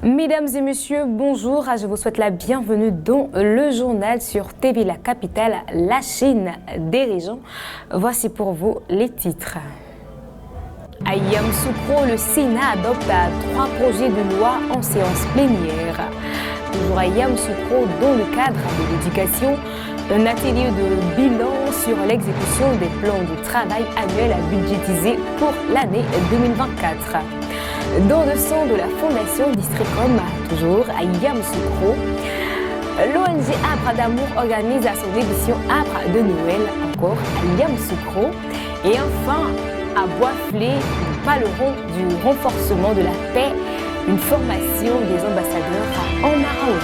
Mesdames et messieurs, bonjour. Je vous souhaite la bienvenue dans le journal sur TV La Capitale, la chaîne des régions. Voici pour vous les titres. À Yamoussoukro, le Sénat adopte 3 projets de loi en séance plénière. Toujours à Yamoussoukro, dans le cadre de l'éducation, un atelier de bilan sur l'exécution des plans de travail annuels budgétisés pour l'année 2024. Dans le sein de la Fondation Districom, toujours à Yamoussoukro, l'ONG Arbre d'Amour organise son édition Arbre de Noël, encore à Yamoussoukro. Et enfin, à Boisflé, nous parlerons du renforcement de la paix, une formation des ambassadeurs en Maroc.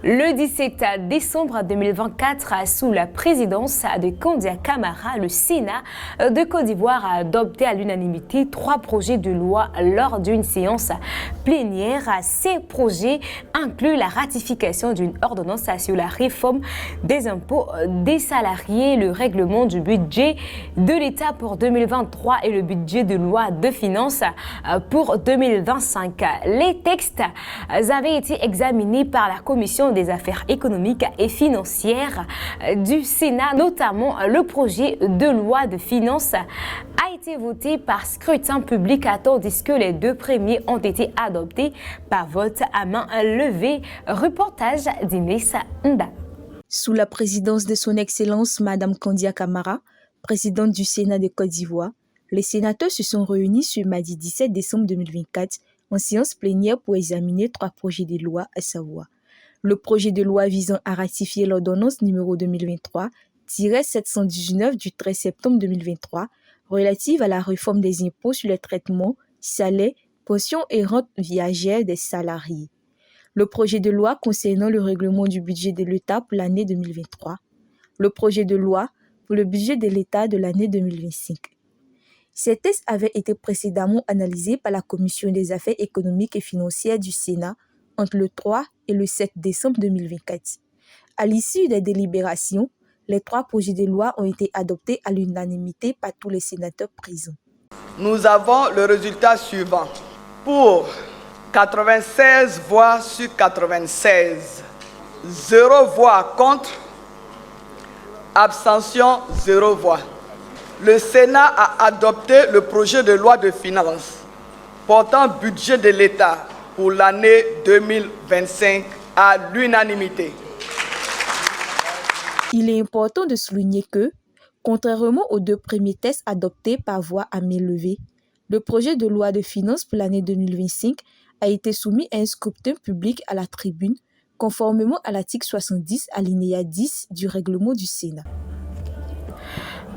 Le 17 décembre 2024, sous la présidence de Kandia Camara, le Sénat de Côte d'Ivoire a adopté à l'unanimité 3 projets de loi lors d'une séance plénière. Ces projets incluent la ratification d'une ordonnance sur la réforme des impôts des salariés, le règlement du budget de l'État pour 2023 et le budget de loi de finances pour 2025. Les textes avaient été examinés par la Commission des affaires économiques et financières du Sénat, notamment le projet de loi de finances a été voté par scrutin public, tandis que les 2 premiers ont été adoptés par vote à main levée. Reportage d'Inès Nda. Sous la présidence de son Excellence Madame Kandia Camara, présidente du Sénat de Côte d'Ivoire, les sénateurs se sont réunis ce mardi 17 décembre 2024 en séance plénière pour examiner 3 projets de loi, à savoir le projet de loi visant à ratifier l'ordonnance numéro 2023-719 du 13 septembre 2023 relative à la réforme des impôts sur les traitements, salaires, pensions et rentes viagères des salariés. Le projet de loi concernant le règlement du budget de l'État pour l'année 2023. Le projet de loi pour le budget de l'État de l'année 2025. Ces textes avaient été précédemment analysés par la Commission des affaires économiques et financières du Sénat entre le 3 et le 7 décembre 2024. À l'issue des délibérations, les 3 projets de loi ont été adoptés à l'unanimité par tous les sénateurs présents. Nous avons le résultat suivant. Pour 96 voix sur 96, 0 voix contre, abstention 0 voix. Le Sénat a adopté le projet de loi de finances portant budget de l'État pour l'année 2025 à l'unanimité. Il est important de souligner que, contrairement aux 2 premiers textes adoptés par voix à main levée, le projet de loi de finances pour l'année 2025 a été soumis à un scrutin public à la tribune, conformément à l'article 70 alinéa 10 du règlement du Sénat.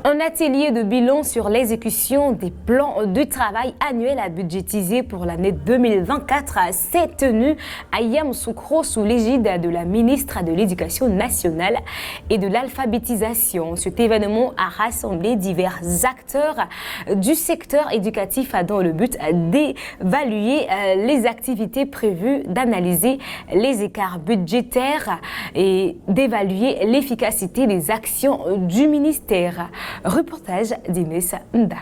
Un atelier de bilan sur l'exécution des plans de travail annuels budgétisés pour l'année 2024 s'est tenu à Yamoussoukro sous l'égide de la ministre de l'Éducation nationale et de l'alphabétisation. Cet événement a rassemblé divers acteurs du secteur éducatif dans le but d'évaluer les activités prévues, d'analyser les écarts budgétaires et d'évaluer l'efficacité des actions du ministère. Reportage d'Inès Nda.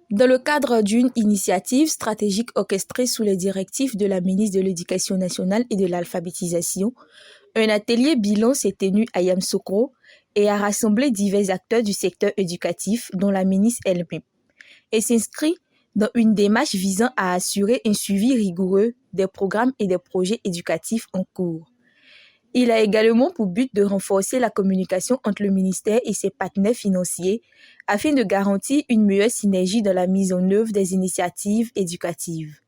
Dans le cadre d'une initiative stratégique orchestrée sous les directives de la ministre de l'Éducation nationale et de l'alphabétisation, un atelier bilan s'est tenu à Yamoussoukro et a rassemblé divers acteurs du secteur éducatif, dont la ministre elle-même, et s'inscrit dans une démarche visant à assurer un suivi rigoureux des programmes et des projets éducatifs en cours. Il a également pour but de renforcer la communication entre le ministère et ses partenaires financiers afin de garantir une meilleure synergie dans la mise en œuvre des initiatives éducatives.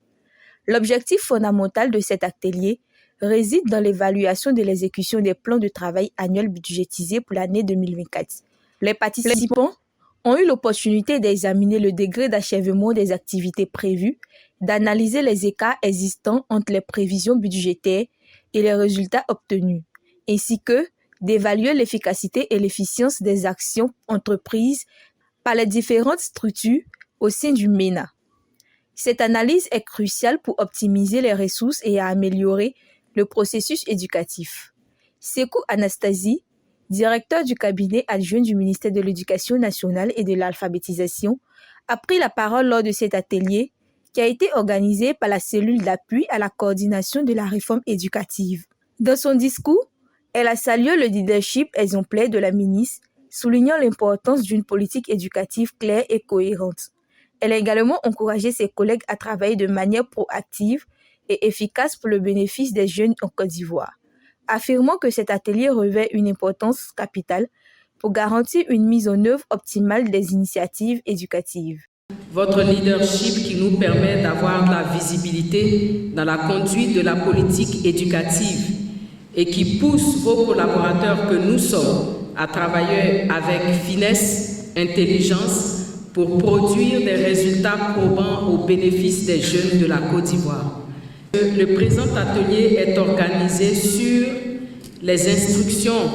L'objectif fondamental de cet atelier réside dans l'évaluation de l'exécution des plans de travail annuels budgétisés pour l'année 2024. Les participants ont eu l'opportunité d'examiner le degré d'achèvement des activités prévues, d'analyser les écarts existants entre les prévisions budgétaires et les résultats obtenus, ainsi que d'évaluer l'efficacité et l'efficience des actions entreprises par les différentes structures au sein du MENA. Cette analyse est cruciale pour optimiser les ressources et améliorer le processus éducatif. Sekou Anastasie, directeur du cabinet adjoint du ministère de l'Éducation nationale et de l'alphabétisation, a pris la parole lors de cet atelier qui a été organisé par la cellule d'appui à la coordination de la réforme éducative. Dans son discours, elle a salué le leadership exemplaire de la ministre, soulignant l'importance d'une politique éducative claire et cohérente. Elle a également encouragé ses collègues à travailler de manière proactive et efficace pour le bénéfice des jeunes en Côte d'Ivoire, affirmant que cet atelier revêt une importance capitale pour garantir une mise en œuvre optimale des initiatives éducatives. Votre leadership qui nous permet d'avoir de la visibilité dans la conduite de la politique éducative et qui pousse vos collaborateurs que nous sommes à travailler avec finesse, intelligence pour produire des résultats probants au bénéfice des jeunes de la Côte d'Ivoire. Le présent atelier est organisé sur les instructions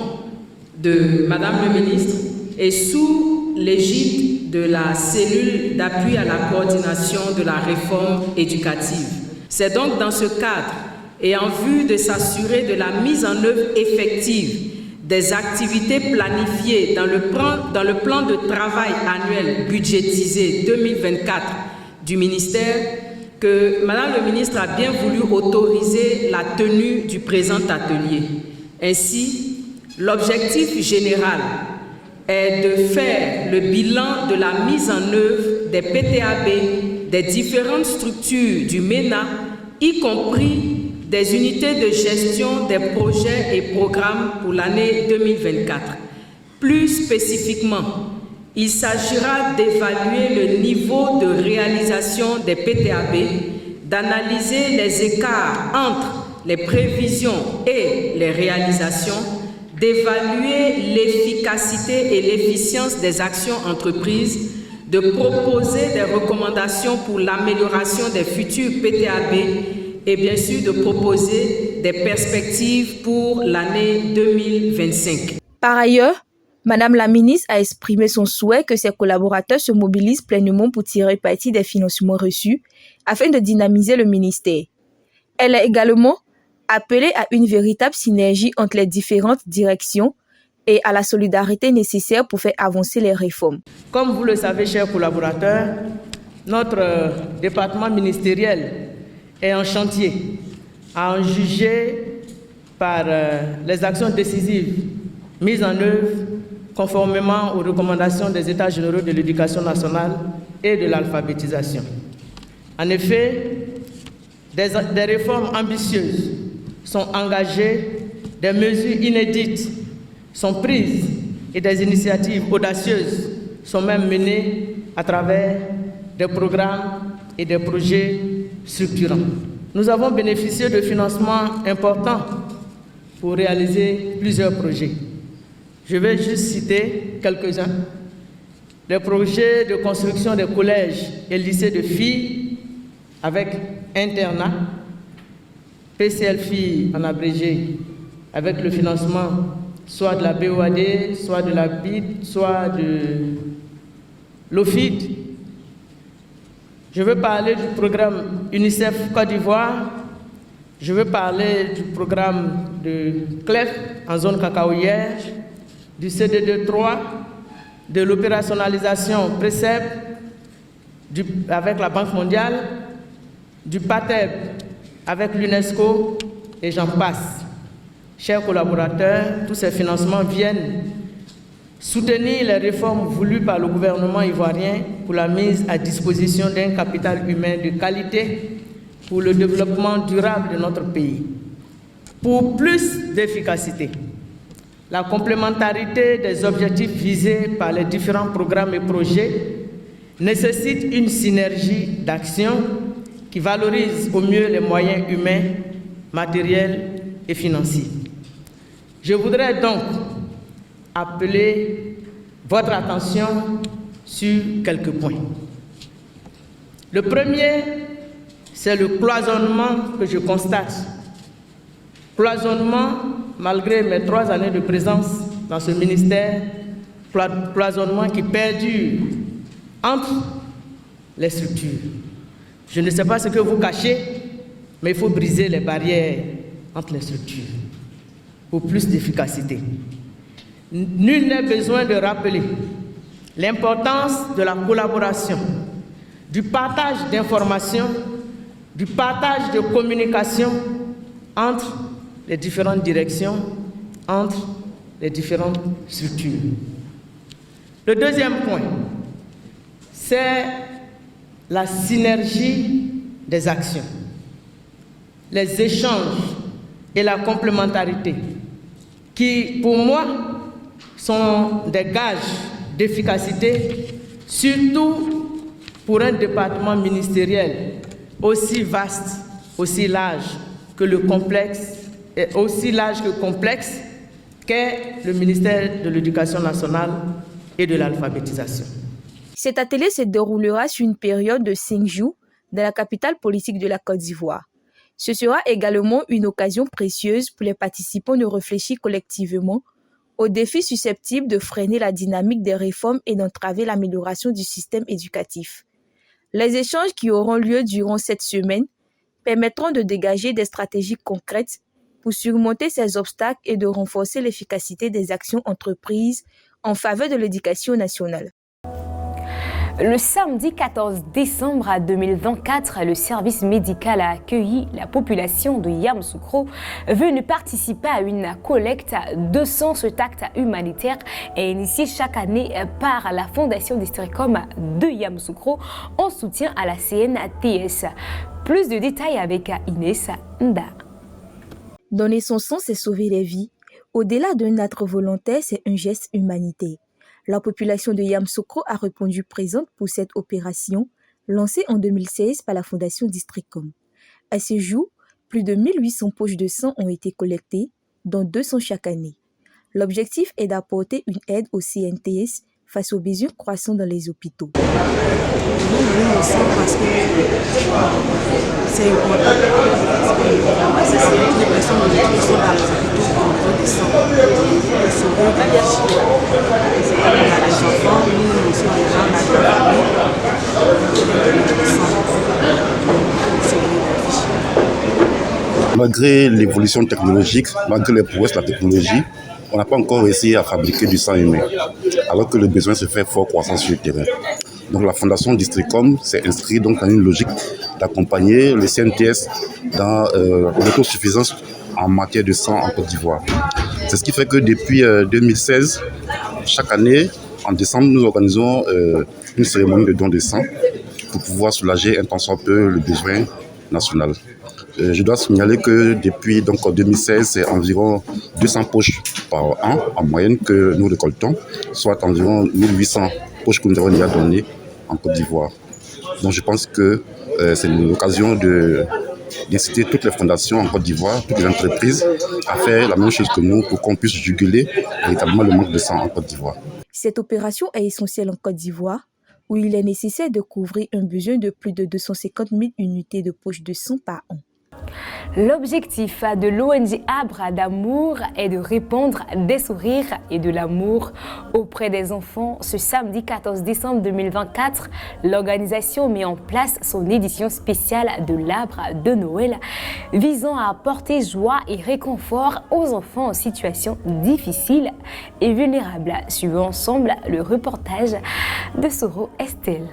de Madame le ministre et sous l'égide de la cellule d'appui à la coordination de la réforme éducative. C'est donc dans ce cadre et en vue de s'assurer de la mise en œuvre effective des activités planifiées dans le plan de travail annuel budgétisé 2024 du ministère que Madame le ministre a bien voulu autoriser la tenue du présent atelier. Ainsi, l'objectif général est de faire le bilan de la mise en œuvre des PTAB des différentes structures du MENA, y compris des unités de gestion des projets et programmes pour l'année 2024. Plus spécifiquement, il s'agira d'évaluer le niveau de réalisation des PTAB, d'analyser les écarts entre les prévisions et les réalisations, d'évaluer l'efficacité et l'efficience des actions entreprises, de proposer des recommandations pour l'amélioration des futurs PTAB et bien sûr de proposer des perspectives pour l'année 2025. Par ailleurs, Madame la ministre a exprimé son souhait que ses collaborateurs se mobilisent pleinement pour tirer parti des financements reçus afin de dynamiser le ministère. Elle a également appelé à une véritable synergie entre les différentes directions et à la solidarité nécessaire pour faire avancer les réformes. Comme vous le savez, chers collaborateurs, notre département ministériel est en chantier à en juger par les actions décisives mises en œuvre conformément aux recommandations des États généraux de l'éducation nationale et de l'alphabétisation. En effet, des réformes ambitieuses sont engagées, des mesures inédites sont prises et des initiatives audacieuses sont même menées à travers des programmes et des projets structurants. Nous avons bénéficié de financements importants pour réaliser plusieurs projets. Je vais juste citer quelques-uns. Des projets de construction des collèges et lycées de filles avec internat, PCL filles en abrégé, avec le financement soit de la BOAD, soit de la BID, soit de l'OFID. Je veux parler du programme UNICEF Côte d'Ivoire. Je veux parler du programme de CLEF en zone cacaoyère, du CD23, de l'opérationnalisation PRECEP avec la Banque mondiale, du PATEB avec l'UNESCO et j'en passe. Chers collaborateurs, tous ces financements viennent soutenir les réformes voulues par le gouvernement ivoirien pour la mise à disposition d'un capital humain de qualité pour le développement durable de notre pays. Pour plus d'efficacité, la complémentarité des objectifs visés par les différents programmes et projets nécessite une synergie d'action qui valorise au mieux les moyens humains, matériels et financiers. Je voudrais donc appeler votre attention sur quelques points. Le premier, c'est le cloisonnement que je constate. Cloisonnement, malgré mes 3 années de présence dans ce ministère, cloisonnement qui perdure entre les structures. Je ne sais pas ce que vous cachez, mais il faut briser les barrières entre les structures pour plus d'efficacité. Nul n'est besoin de rappeler l'importance de la collaboration du partage d'informations, du partage de communication entre les différentes directions, entre les différentes structures. Le deuxième point, c'est la synergie des actions, les échanges et la complémentarité qui, pour moi, sont des gages d'efficacité, surtout pour un département ministériel aussi vaste, aussi large que le complexe, et aussi large que complexe qu'est le ministère de l'Éducation nationale et de l'alphabétisation. Cet atelier se déroulera sur une période de 5 jours dans la capitale politique de la Côte d'Ivoire. Ce sera également une occasion précieuse pour les participants de réfléchir collectivement aux défis susceptibles de freiner la dynamique des réformes et d'entraver l'amélioration du système éducatif. Les échanges qui auront lieu durant cette semaine permettront de dégager des stratégies concrètes pour surmonter ces obstacles et de renforcer l'efficacité des actions entreprises en faveur de l'éducation nationale. Le samedi 14 décembre 2024, le service médical a accueilli la population de Yamoussoukro venue participer à une collecte de sang. Cet acte humanitaire est initié chaque année par la Fondation Districom de Yamoussoukro en soutien à la CNTS. Plus de détails avec Inès Nda. Donner son sang, c'est sauver les vies. Au-delà d'un acte volontaire, c'est un geste humanitaire. La population de Yamoussoukro a répondu présente pour cette opération lancée en 2016 par la Fondation Districom. À ce jour, plus de 1800 poches de sang ont été collectées, dont 200 chaque année. L'objectif est d'apporter une aide au CNTS face aux besoins croissants dans les hôpitaux. Nous venons aussi parce que c'est important. C'est toutes les personnes qui sont dans les hôpitaux qui ont besoin de sang. Et sauver des vies. C'est comme on a des enfants, nous aussi les gens, on a des familles. Malgré l'évolution technologique, malgré les prouesses de la technologie, on n'a pas encore réussi à fabriquer du sang humain, alors que le besoin se fait fort croissant sur le terrain. Donc la Fondation Districom s'est inscrite donc dans une logique d'accompagner le CNTS dans l'autosuffisance en matière de sang en Côte d'Ivoire. C'est ce qui fait que depuis 2016, chaque année, en décembre, nous organisons une cérémonie de don de sang pour pouvoir soulager un tant soit peu le besoin national. Je dois signaler que depuis donc, 2016, c'est environ 200 poches par an en moyenne que nous récoltons, soit environ 1800 poches que nous avons déjà données en Côte d'Ivoire. Donc je pense que c'est l'occasion d'inciter toutes les fondations en Côte d'Ivoire, toutes les entreprises à faire la même chose que nous pour qu'on puisse juguler véritablement le manque de sang en Côte d'Ivoire. Cette opération est essentielle en Côte d'Ivoire, où il est nécessaire de couvrir un besoin de plus de 250 000 unités de poches de sang par an. L'objectif de l'ONG Arbre d'amour est de répandre des sourires et de l'amour auprès des enfants. Ce samedi 14 décembre 2024, l'organisation met en place son édition spéciale de l'Arbre de Noël, visant à apporter joie et réconfort aux enfants en situation difficile et vulnérable. Suivons ensemble le reportage de Soro Estelle.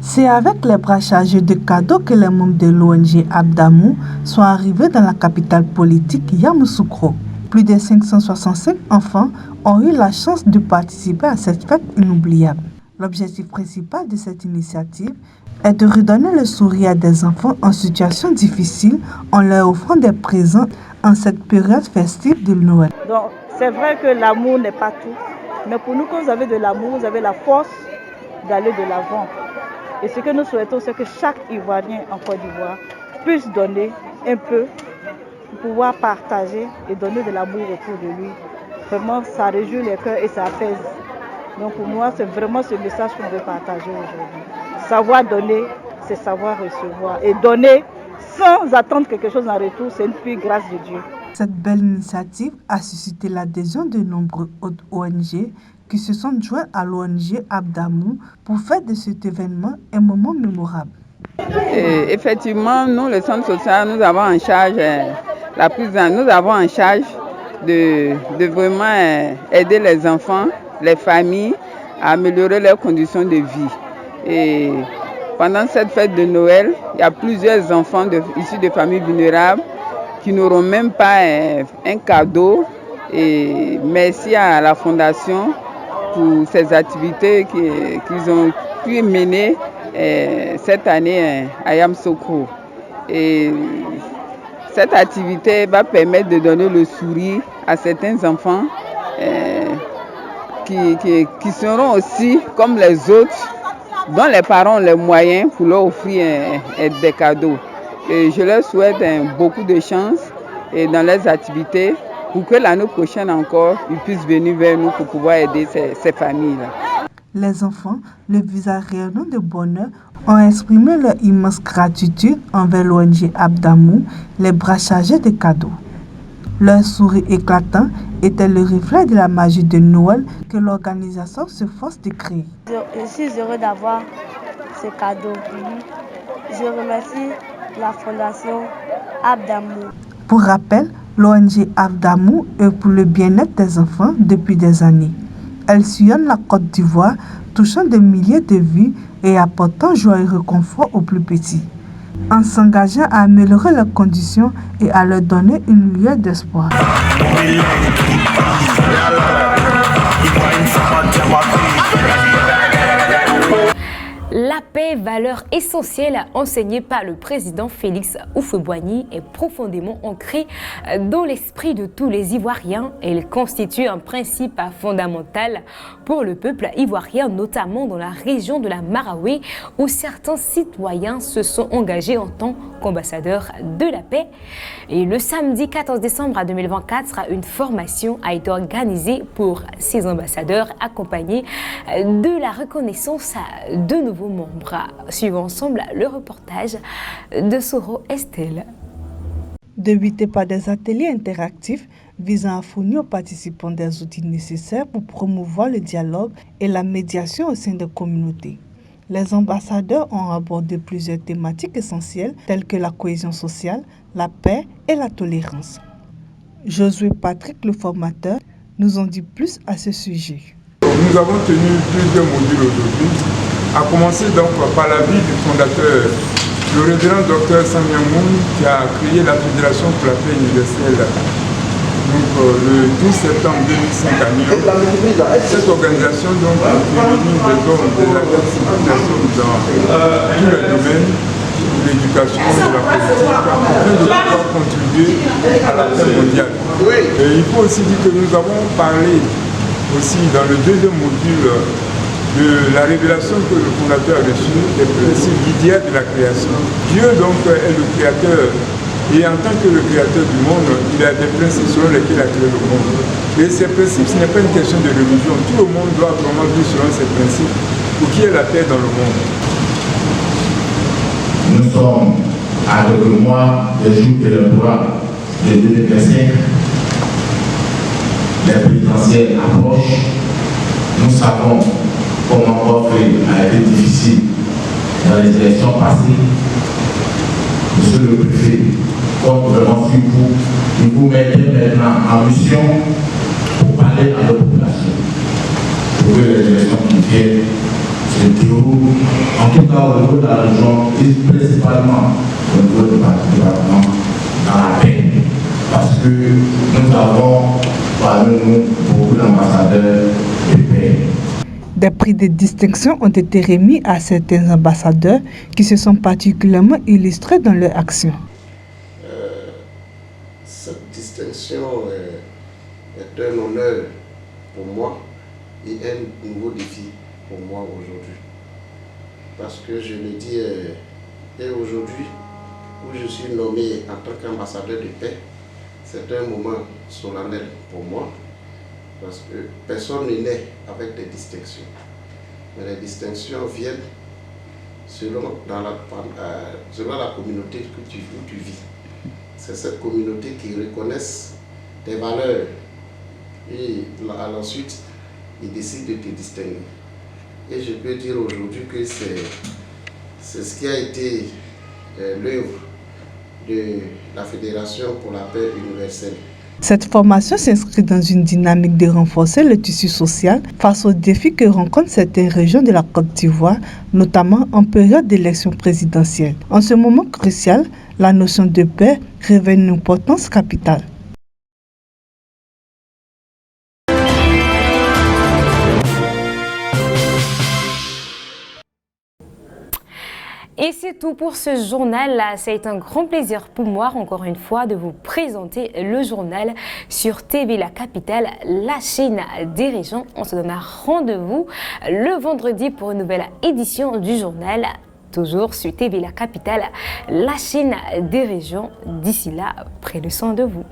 C'est avec les bras chargés de cadeaux que les membres de l'ONG Abdamou sont arrivés dans la capitale politique Yamoussoukro. Plus de 565 enfants ont eu la chance de participer à cette fête inoubliable. L'objectif principal de cette initiative est de redonner le sourire à des enfants en situation difficile en leur offrant des présents en cette période festive de Noël. Donc, c'est vrai que l'amour n'est pas tout, mais pour nous, quand vous avez de l'amour, vous avez la force d'aller de l'avant. Et ce que nous souhaitons, c'est que chaque Ivoirien en Côte d'Ivoire puisse donner un peu pour pouvoir partager et donner de l'amour autour de lui. Vraiment, ça réjouit les cœurs et ça apaise. Donc pour moi, c'est vraiment ce message qu'on veut partager aujourd'hui. Savoir donner, c'est savoir recevoir. Et donner sans attendre quelque chose en retour, c'est une pure grâce de Dieu. Cette belle initiative a suscité l'adhésion de nombreuses autres ONG qui se sont joints à l'ONG Abdamou pour faire de cet événement un moment mémorable. Et effectivement, nous, le centre social, nous avons en charge nous avons en charge de vraiment aider les enfants, les familles à améliorer leurs conditions de vie. Et pendant cette fête de Noël, il y a plusieurs enfants issus de familles vulnérables qui n'auront même pas un cadeau. Et merci à la Fondation pour ces activités qu'ils ont pu mener cette année à Yamoussoukro. Et cette activité va permettre de donner le sourire à certains enfants qui seront aussi comme les autres, dont les parents ont les moyens pour leur offrir des cadeaux. Et je leur souhaite beaucoup de chance dans leurs activités pour que l'année prochaine encore, ils puissent venir vers nous pour pouvoir aider ces familles-là. Les enfants, le visage rayonnant de bonheur, ont exprimé leur immense gratitude envers l'ONG Abdamou, les bras chargés de cadeaux. Leur sourire éclatant était le reflet de la magie de Noël que l'organisation se force de créer. Je suis heureux d'avoir ce cadeau. Je remercie la Fondation Abdamou. Pour rappel, l'ONG Abdamou œuvre pour le bien-être des enfants depuis des années. Elle sillonne la Côte d'Ivoire, touchant des milliers de vies et apportant joie et réconfort aux plus petits, en s'engageant à améliorer leurs conditions et à leur donner une lueur d'espoir. La paix, valeur essentielle enseignée par le président Félix Houphouët-Boigny, est profondément ancrée dans l'esprit de tous les Ivoiriens et elle constitue un principe fondamental pour le peuple ivoirien, notamment dans la région de la Maraoué, où certains citoyens se sont engagés en tant qu'ambassadeurs de la paix. Et le samedi 14 décembre 2024, une formation a été organisée pour ces ambassadeurs, accompagnés de la reconnaissance de nouveaux membres. Suivons ensemble le reportage de Soro Estelle. Débuté par des ateliers interactifs visant à fournir aux participants des outils nécessaires pour promouvoir le dialogue et la médiation au sein des communautés. Les ambassadeurs ont abordé plusieurs thématiques essentielles telles que la cohésion sociale, la paix et la tolérance. Josué Patrick, le formateur, nous en dit plus à ce sujet. Nous avons tenu plusieurs modules aujourd'hui, à commencer donc par la vie du fondateur, le révérend Dr Samia Moun, qui a créé la Fédération pour la paix universelle le 12 septembre 2005 à Lyon. Cette organisation donc réunit des hommes de la sensibilisation dans tous les domaines, de l'éducation, de la politique, afin de pouvoir contribuer à la paix mondiale. Et il faut aussi dire que nous avons parlé aussi dans le deuxième module de la révélation que le fondateur a reçue, des principes l'idéal de la création. Dieu donc est le créateur et en tant que le créateur du monde, il a des principes selon lesquels il a créé le monde. Et ces principes, ce n'est pas une question de religion. Tout le monde doit vraiment vivre selon ces principes pour qu'il y ait la paix dans le monde. Nous sommes à quelques mois des jours électoraux de 2025. Les présidentielles approchent. Nous savons comment votre a été difficile dans les élections passées. Monsieur le préfet, compte vraiment sur vous, il vous mettez maintenant en mission pour parler à la population, pour que les élections qui viennent se déroulent, en tout cas au niveau de la région, et principalement au niveau du département, dans la paix. Parce que nous avons parmi nous beaucoup d'ambassadeurs de paix. Des prix de distinction ont été remis à certains ambassadeurs qui se sont particulièrement illustrés dans leur action. Cette distinction est un honneur pour moi et un nouveau défi pour moi aujourd'hui. Parce que je le dis, et aujourd'hui, où je suis nommé en tant qu'ambassadeur de paix, c'est un moment solennel pour moi. Parce que personne n'est né avec des distinctions. Mais les distinctions viennent selon la communauté où tu vis. C'est cette communauté qui reconnaît tes valeurs et ensuite, ils décident de te distinguer. Et je peux dire aujourd'hui que c'est ce qui a été l'œuvre de la Fédération pour la paix universelle. Cette formation s'inscrit dans une dynamique de renforcer le tissu social face aux défis que rencontrent certaines régions de la Côte d'Ivoire, notamment en période d'élection présidentielle. En ce moment crucial, la notion de paix revêt une importance capitale. Et c'est tout pour ce journal. C'est un grand plaisir pour moi, encore une fois, de vous présenter le journal sur TV La Capitale, la chaîne des régions. On se donne un rendez-vous le vendredi pour une nouvelle édition du journal, toujours sur TV La Capitale, la chaîne des régions. D'ici là, prenez soin de vous.